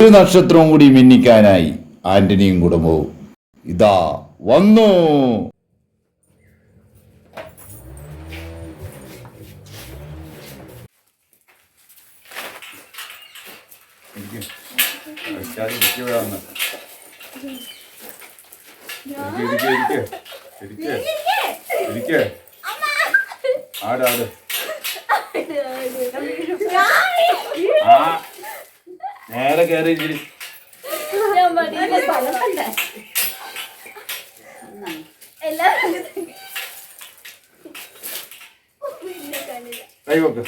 ഒരു നക്ഷത്രവും കൂടി മിന്നിക്കാനായി ആന്റണിയും കുടുംബവും ഇതാ വന്നു. നേരെ കയറി കൈവക്ക്.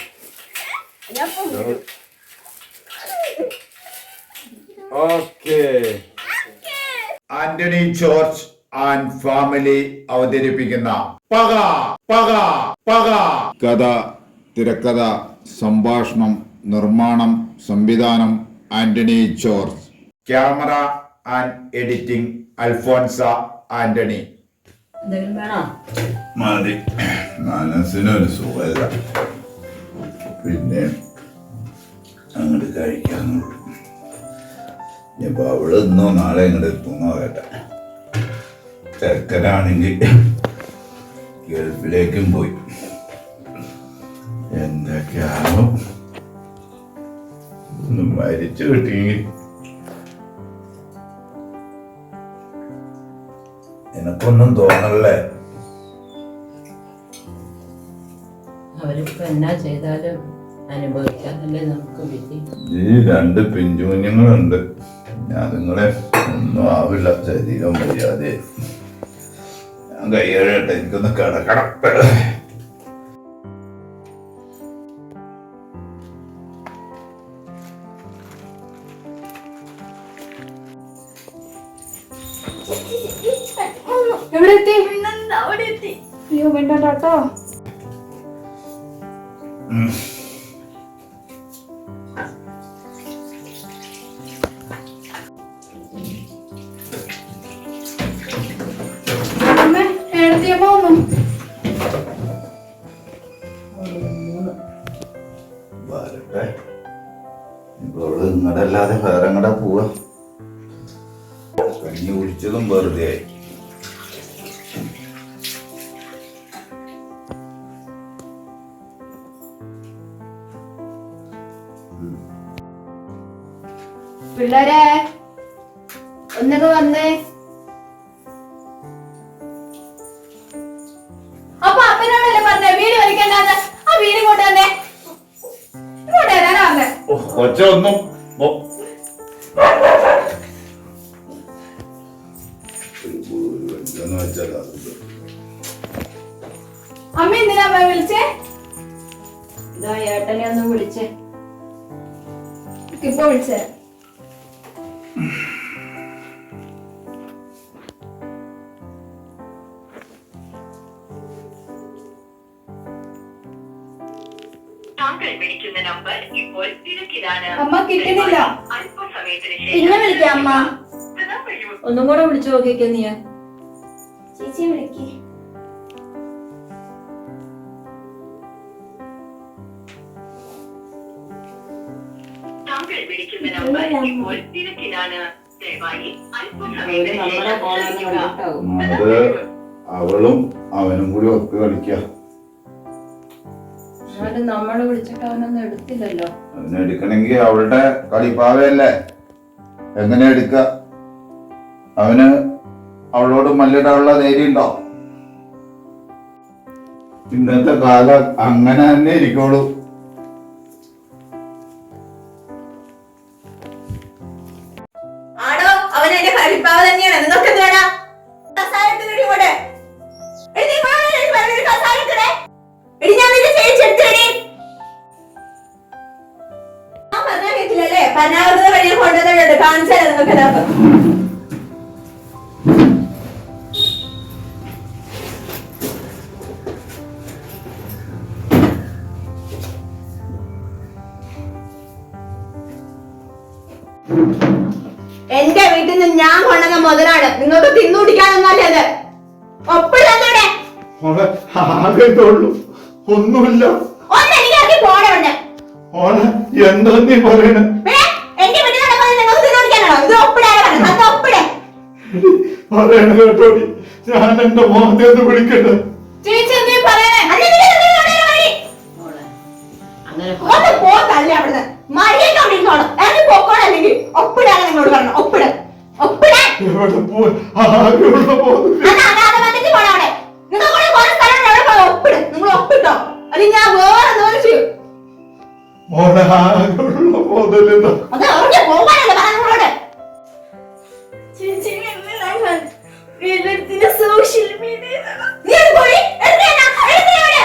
Okay. Antony George and family അവതരിപ്പിക്കുന്ന പക പക പക. കഥ, തിരക്കഥ, സംഭാഷണം, നിർമ്മാണം, സംവിധാനം Antony George. Camera and editing Alphonsa Antony. മതി, മനസ്സിനൊരു സുഖമില്ല, പിന്നെ അങ്ങോട്ട് കഴിക്കാന്നുള്ളൂ. ഇനിയിപ്പോ അവിടെ നിന്നോ നാളെ ഇങ്ങോട്ട് എത്തുന്നോ കേട്ടെ. ചെക്കനാണെങ്കിൽ ഗൾഫിലേക്കും പോയി. എന്തൊക്കെയാണോ ഒന്ന് മരിച്ചു കിട്ടിയെങ്കിൽ എനക്കൊന്നും തോന്നല്ലേ. അവരിപ്പോ എന്നാ ചെയ്താലും അനുഭവിക്കാനല്ലേ നമുക്ക് വിധി. ഈ 2 പിഞ്ചുകുഞ്ഞുങ്ങളുണ്ട്. ഞാൻ നിങ്ങളെ ഒന്നും ആവില്ല, ശരീരം മര്യാദ. ഞാൻ കൈയ്യഴട്ടെ, എനിക്കൊന്ന് കിടക്കണം. എവിടെ എത്തി? അവിടെ എത്തി. അയ്യോ വേണ്ട കേട്ടോ. ഇങ്ങടല്ലാതെ വേറെ എങ്ങടാ പോവാ? കഞ്ഞി കുടിച്ചതും വെറുതെ ആയി. പിള്ളേരെ ഒന്നൊക്കെ വന്നേ. അപ്പൊ അപ്പനോടല്ലേ പറഞ്ഞേ വീട് വലിക്കണ്ടെന്ന്? ആ വീട് ഇങ്ങോട്ട് തന്നെ, ഇങ്ങോട്ട് വരാനാ പറഞ്ഞേ. കൊച്ച ഒന്നും അമ്മ എന്തിനാ വിളിച്ചേ? ഇതാ ഏട്ടനെ ഒന്ന് വിളിച്ചേ. ഇപ്പൊ വിളിച്ചേ. അമ്മ കിട്ടുന്നില്ല. പിന്നെ വിളിക്കാം അമ്മ. ഒന്നും കൂടെ വിളിച്ചു നോക്കിക്കോ നീ. ചേച്ചി വിളിക്കേ. അവളും അവനും കൂടി ഒത്ത് കളിക്കാം. നമ്മള് വിളിച്ചിട്ട് അവനൊന്നും എടുത്തില്ലല്ലോ. അവനെടുക്കണെങ്കി അവളുടെ കളിപ്പാവയല്ലേ, എങ്ങനെ എടുക്ക? അവന് അവളോട് മല്ലിടാനുള്ള ധൈര്യം ഉണ്ടോ? ഇന്നത്തെ കാലം അങ്ങനെ തന്നെ ഇരിക്കോളൂ. ആടോ അവൻ എന്റെ കളിപ്പാവ് തന്നെയാണ്. നിനക്ക് എന്ത് വേണം? പനാവുന്ന വഴി കൊണ്ടുവന്നിട്ടുണ്ട്. കാണിച്ചാലോ നിങ്ങൾക്ക് എല്ലാവർക്കും. എന്റെ വീട്ടിൽ നിന്ന് ഞാൻ കൊണ്ടുവന്ന മുതലാണ്. നിങ്ങൾക്ക് തിന്നുപിടിക്കാനൊന്നല്ലേ അത്. ഒപ്പിടന്നോടെ ഒന്നുമില്ല. ഒന്നെനിക്ക് പോണേ എന്താ നീ പറയണേ? എന്റെ വീട്ടിൽ നടക്കുന്നത് നിങ്ങൾക്ക് പറയണ കേട്ടോടി, ഞാൻ എന്റെ മോനെ ഒന്ന് വിളിക്കട്ടെ. ചേച്ചി എന്തേ പറയണേ? മോളെ അങ്ങനെ ഒന്ന് പോ തള്ളി അവിടുന്ന്. മര്യാദയ്ക്ക് അവിടെ ഇരുന്നോണം. എനിക്ക് പൊക്കോണം, അല്ലെങ്കിൽ ഒപ്പിടാൻ നിങ്ങളോട് പറഞ്ഞു. ഒപ്പിടാൻ എവിടെ പോയി? ആരുള്ള പോകുന്നില്ല. അനാഥ മന്ദിരത്തിൽ പോണം. അവിടെ നിങ്ങൾ കൂടെ കുറേ സ്ഥലമുണ്ട്, അവിടെ പോയി ഒപ്പിട്. നിങ്ങൾ ഒപ്പിട്ടോ, അല്ലെങ്കിൽ ഞാൻ വേറെ എന്തെങ്കിലും ചെയ്യും. മോളെ ആരുള്ള പോകുന്നില്ല. അത് അവിടെ പോകാനല്ലേ പറഞ്ഞ നിങ്ങളോട്. സോഷ്യൽ മീഡിയ നീ അത് പോയി എടുത്തേനാ എടുത്തേവിടെ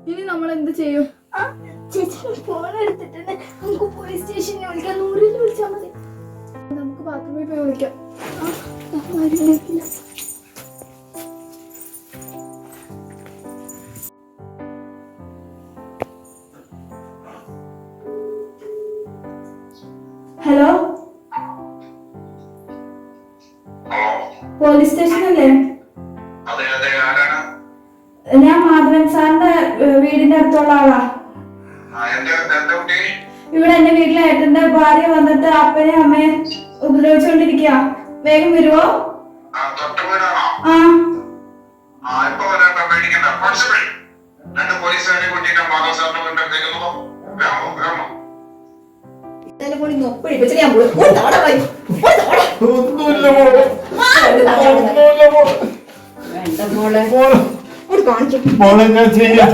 ഇനി നമ്മൾ എന്ത് ചെയ്യും? ചേച്ചി ഫോൺ എടുത്തിട്ടുണ്ട്, നമുക്ക് പോലീസ് സ്റ്റേഷനിൽ വിളിക്കാം. 100 വിളിച്ചാൽ മതി. നമുക്ക് ബാത്റൂമിൽ പോയി വിളിക്കാം. ഹലോ, പോലീസ് സ്റ്റേഷൻ അല്ലേ? ഞാൻ മാധവൻ സാറിന്റെ വീടിന്റെ അടുത്തുള്ള ആളാ. ഇവിടെ എന്റെ വീട്ടിലെ ഏട്ടന്റെ ഭാര്യ വന്നിട്ട് അപ്പനെയും അമ്മയെ ഉപദ്രവിച്ചുകൊണ്ടിരിക്കുക. വേഗം വരുവോ? ആ ഒന്നുമില്ല മോളെ, ഒന്നുമില്ല മോളെ. വേണ്ട മോളെ. മോളെ ഞാൻ ചെയ്യാം.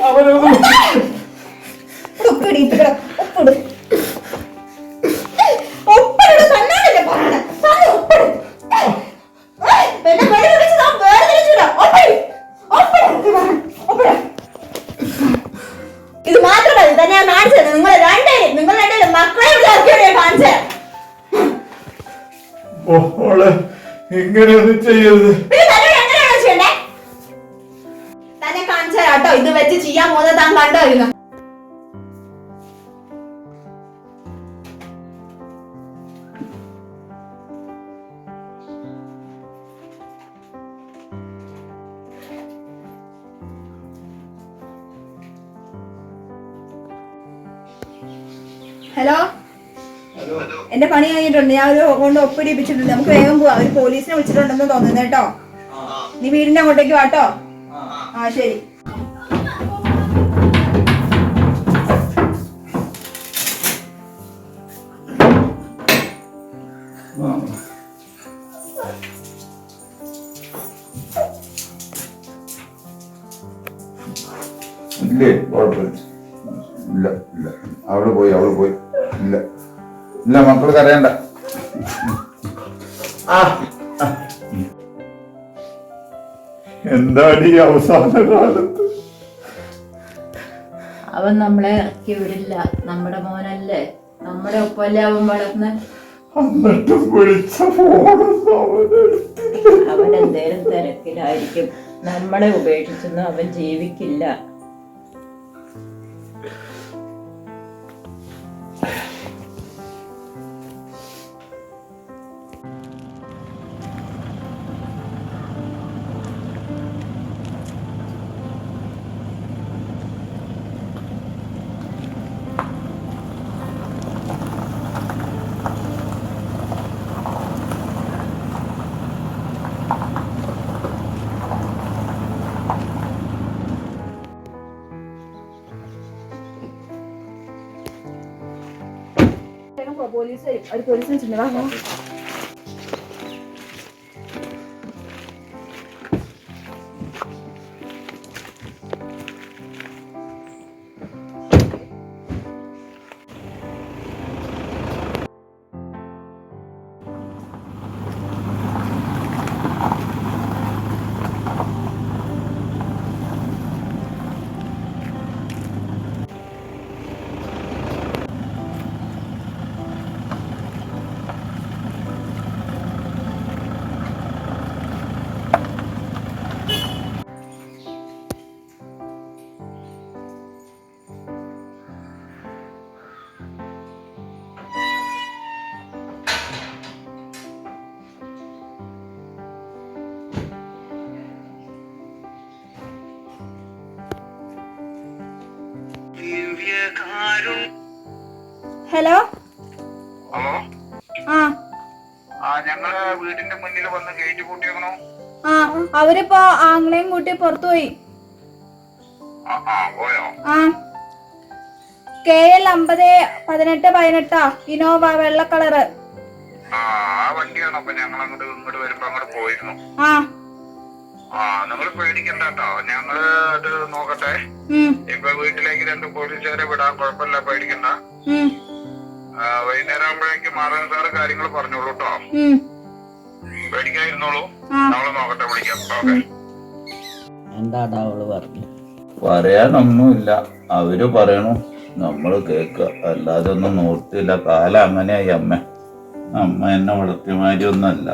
അവനൊന്നും ഇത് മാത്രമല്ല, തന്നെ ഞാൻ കാണിച്ചത്. നിങ്ങൾ രണ്ടുപേരും മക്കളെ കാണിച്ചത്. മോളെ ഇങ്ങനെയൊന്നും ചെയ്യരുത്. തന്നെ കാണിച്ചു തരാട്ടോ. ഇത് വെച്ച് ചെയ്യാൻ പോകുന്നത് താൻ കണ്ടായിരുന്നു. ഹലോ, എന്റെ പണി കഴിഞ്ഞിട്ടുണ്ട്. ഞാൻ ഒരു കൊണ്ട് ഒപ്പിടിപ്പിച്ചിട്ടുണ്ട്. നമുക്ക് വേഗം പോവാം. അവര് പോലീസിനെ വിളിച്ചിട്ടുണ്ടെന്ന് തോന്നുന്നു കേട്ടോ. നീ വീടിന്റെ അങ്ങോട്ടേക്ക് വാട്ടോ. ആ ശരി. ഇല്ലേ, കുഴപ്പമില്ല. ഇല്ല ഇല്ല, അവള് പോയി ഇല്ല ഇല്ല, മക്കള് കരയണ്ട. എന്താണ് ഈ അവസാന കാലത്ത്? അവൻ നമ്മളെ ഇറക്കി വിടില്ല. നമ്മുടെ മോനല്ലേ, നമ്മുടെ ഒപ്പല്ലേ അവൻ വളർന്ന്. എന്നിട്ട് വിളിച്ച ഫോണൊന്നും അവനെടുത്തില്ല. അവൻ എന്തേലും തിരക്കിലായിരിക്കും. നമ്മളെ ഉപേക്ഷിച്ചൊന്നും അവൻ ജീവിക്കില്ല. പോലീസ് വരും. അവർ പോലീസ് വെച്ചിട്ടുണ്ടോ? ഹലോ ഹലോ ആ ഞങ്ങള് വീടിന്റെ മുന്നിൽ വന്ന് ഗേറ്റ് കൂട്ടിയേക്കണോ? ആ അവരിപ്പോ ആങ്ങളെയും കൂട്ടി പുറത്തു പോയി. പോയോ? ആ KL 5018 ഇനോവ വെള്ള കളറ്. ആ വണ്ടിയാണ്. അപ്പൊ ഞങ്ങൾ ഇങ്ങോട്ട് വരുമ്പോ അങ്ങോട്ട് പോയിരുന്നു. നിങ്ങൾ പേടിക്കണ്ട കേട്ടോ, ഞങ്ങള് അത് നോക്കട്ടെ. ഇപ്പൊ വീട്ടിലേക്ക് 2 പോലീസുകാരെ വിടാൻ കുഴപ്പമില്ല, പേടിക്കണ്ട. വൈകുന്നേരം ആകുമ്പോഴേക്കും മാറാൻ സാറ് കാര്യങ്ങൾ പറഞ്ഞോളൂ കേട്ടോ. പേടിക്കാതിരുന്നോളൂ, നമ്മള് നോക്കട്ടെ, വിളിക്കാം. ഓക്കെ. എന്താടാ അവള് പറഞ്ഞു? പറയാനൊന്നുമില്ല, അവര് പറയണു, നമ്മള് കേൾക്കുക, അല്ലാതെ ഒന്നും നോർത്തില്ല. കാലം അങ്ങനെയായി. അമ്മ എന്നെ വളർത്തിയമാതിരി ഒന്നല്ല.